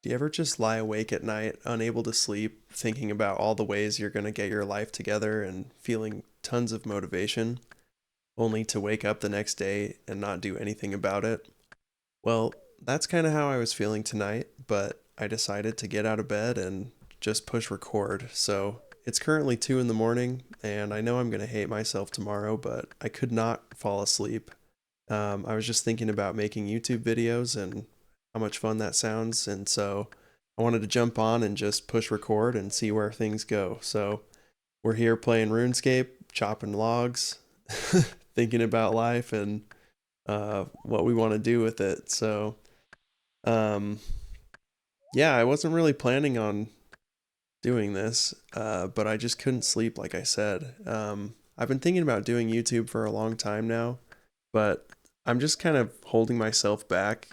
Do you ever just lie awake at night, unable to sleep, thinking about all the ways you're going to get your life together and feeling tons of motivation, only to wake up the next day and not do anything about it? Well, that's kind of how I was feeling tonight, but I decided to get out of bed and just push record. So it's currently 2 in the morning, and I know I'm going to hate myself tomorrow, but I could not fall asleep. I was just thinking about making YouTube videos and how much fun that sounds, and so I wanted to jump on and just push record and see where things go. So we're here playing RuneScape, chopping logs, thinking about life and what we want to do with it. So um, yeah, I wasn't really planning on doing this, but I just couldn't sleep, like I said. I've been thinking about doing YouTube for a long time now, but I'm just kind of holding myself back,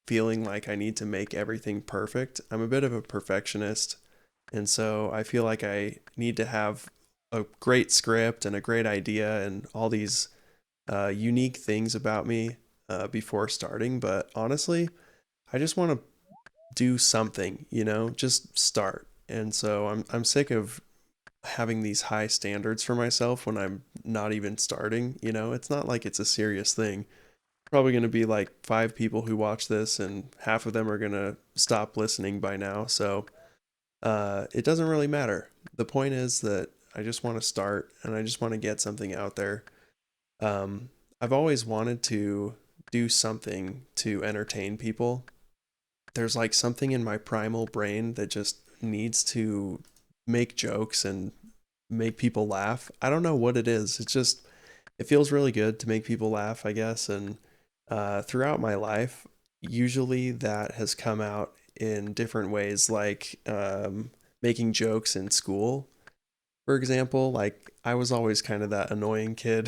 feeling like I need to make everything perfect. I'm a bit of a perfectionist, and so I feel like I need to have a great script and a great idea and all these unique things about me before starting. But honestly, I just want to do something, just start. And so I'm sick of having these high standards for myself when I'm not even starting. It's not like it's a serious thing. Probably going to be like 5 people who watch this, and half of them are going to stop listening by now. So it doesn't really matter. The point is that I just want to start and I just want to get something out there. Um, I've always wanted to do something to entertain people. There's like something in my primal brain that just needs to make jokes and make people laugh. I don't know what it is. It feels really good to make people laugh, I guess. And throughout my life, usually that has come out in different ways, like making jokes in school. For example, like I was always kind of that annoying kid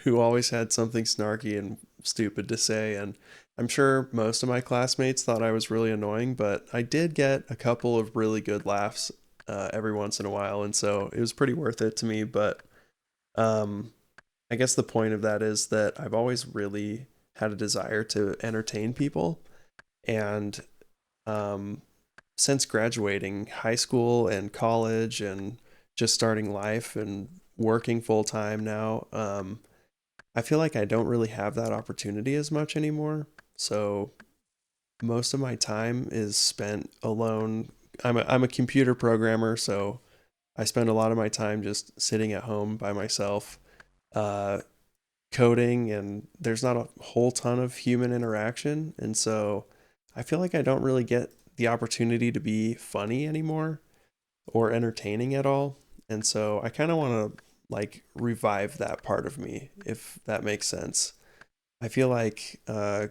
who always had something snarky and stupid to say. And I'm sure most of my classmates thought I was really annoying, but I did get a couple of really good laughs every once in a while. And so it was pretty worth it to me. But um, I guess the point of that is that I've always really had a desire to entertain people. And um, since graduating high school and college and just starting life and working full time now, I feel like I don't really have that opportunity as much anymore. So most of my time is spent alone. I'm a computer programmer, so I spend a lot of my time just sitting at home by myself, uh, coding, and there's not a whole ton of human interaction. And so I feel like I don't really get the opportunity to be funny anymore or entertaining at all. And so I kind of want to like revive that part of me, if that makes sense. I feel like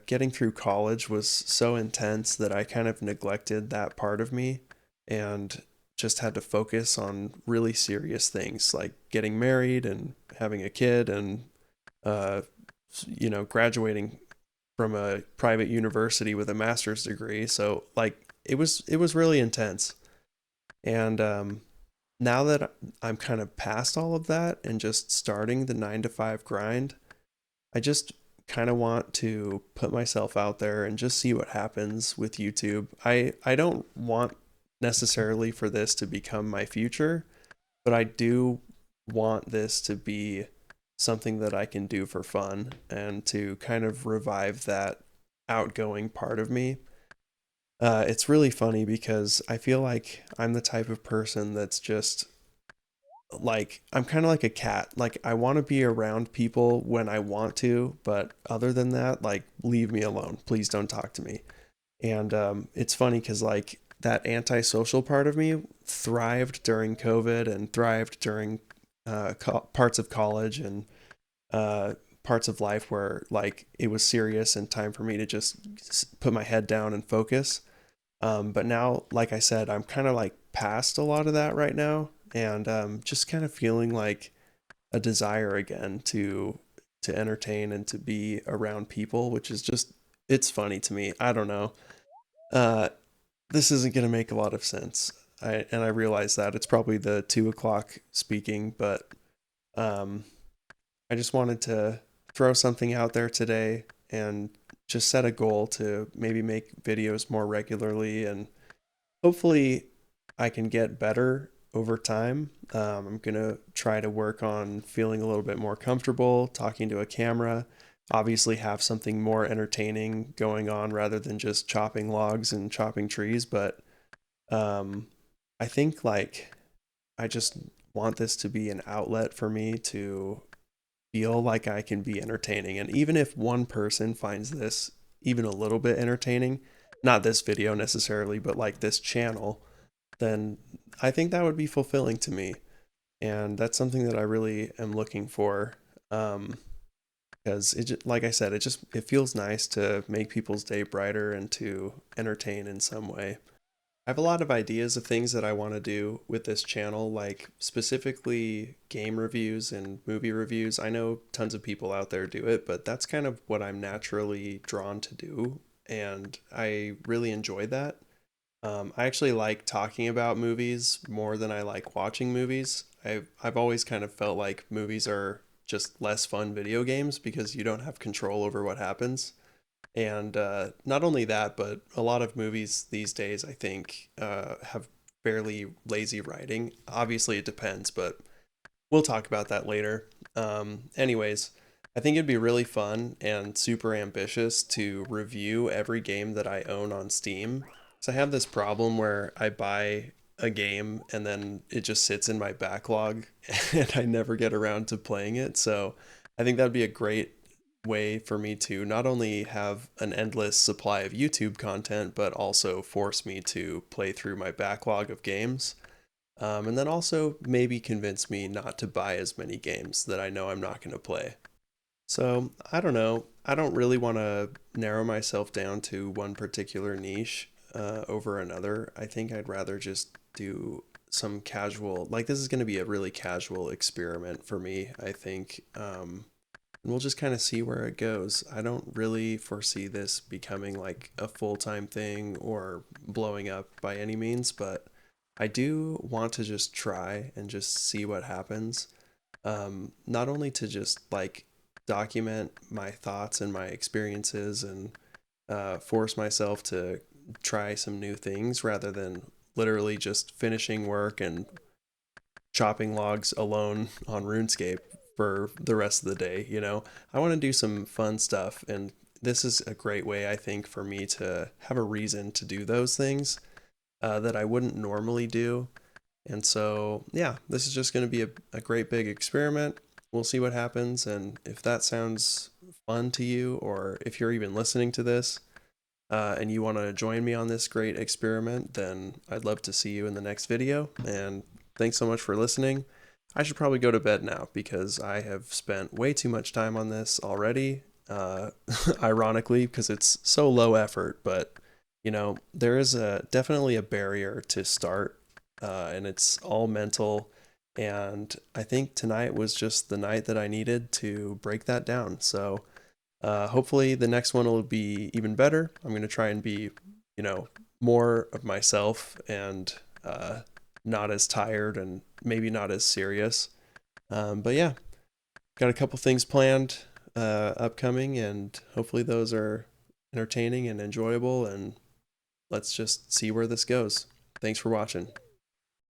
getting through college was so intense that I kind of neglected that part of me and just had to focus on really serious things like getting married and having a kid and, uh, graduating from a private university with a master's degree. So like it was really intense. And now that I'm kind of past all of that and just starting the 9 to 5 grind, I just kind of want to put myself out there and just see what happens with YouTube. I don't want necessarily for this to become my future, but I do want this to be something that I can do for fun and to kind of revive that outgoing part of me. It's really funny because I feel like I'm the type of person that's just like I'm kind of like a cat. Like I want to be around people when I want to, but other than that, like leave me alone. Please don't talk to me. And it's funny because like that antisocial part of me thrived during COVID and thrived during parts of college and uh, parts of life where like it was serious and time for me to just put my head down and focus. But now, like I said, I'm kind of like past a lot of that right now, and just kind of feeling like a desire again to entertain and to be around people, which is just it's funny to me. I don't know. Uh, this isn't gonna make a lot of sense. I realize that it's probably the 2 o'clock speaking, but um, I just wanted to throw something out there today and just set a goal to maybe make videos more regularly, and hopefully I can get better over time. I'm gonna try to work on feeling a little bit more comfortable talking to a camera. Obviously, have something more entertaining going on rather than just chopping logs and chopping trees. But um, I think like I just want this to be an outlet for me to feel like I can be entertaining. And even if one person finds this even a little bit entertaining, not this video necessarily, but like this channel, then I think that would be fulfilling to me. And that's something that I really am looking for. Because like I said, it feels nice to make people's day brighter and to entertain in some way. I have a lot of ideas of things that I want to do with this channel, like specifically game reviews and movie reviews. I know tons of people out there do it, but that's kind of what I'm naturally drawn to do, and I really enjoy that. I actually like talking about movies more than I like watching movies. I've always kind of felt like movies are just less fun video games because you don't have control over what happens. And not only that, but a lot of movies these days, I think, have fairly lazy writing. Obviously, it depends, but we'll talk about that later. Anyways, I think it'd be really fun and super ambitious to review every game that I own on Steam. So I have this problem where I buy a game and then it just sits in my backlog and I never get around to playing it. So I think that'd be a great way for me to not only have an endless supply of YouTube content, but also force me to play through my backlog of games. And then also maybe convince me not to buy as many games that I know I'm not going to play. So I don't know. I don't really want to narrow myself down to one particular niche over another. I think I'd rather just do some casual, like this is going to be a really casual experiment for me, I think. And we'll just kind of see where it goes. I don't really foresee this becoming like a full time thing or blowing up by any means, but I do want to just try and just see what happens. Not only to just like document my thoughts and my experiences and force myself to try some new things rather than literally just finishing work and chopping logs alone on RuneScape for the rest of the day, you know. I want to do some fun stuff, and this is a great way I think for me to have a reason to do those things that I wouldn't normally do. And so, yeah, this is just going to be a great big experiment. We'll see what happens, and if that sounds fun to you, or if you're even listening to this and you want to join me on this great experiment, then I'd love to see you in the next video. And thanks so much for listening. I should probably go to bed now because I have spent way too much time on this already. Ironically, because it's so low effort, but you know, there is definitely a barrier to start, and it's all mental. And I think tonight was just the night that I needed to break that down. So hopefully the next one will be even better. I'm going to try and be, you know, more of myself and not as tired and maybe not as serious. But yeah, got a couple things planned upcoming, and hopefully those are entertaining and enjoyable. And let's just see where this goes. Thanks for watching.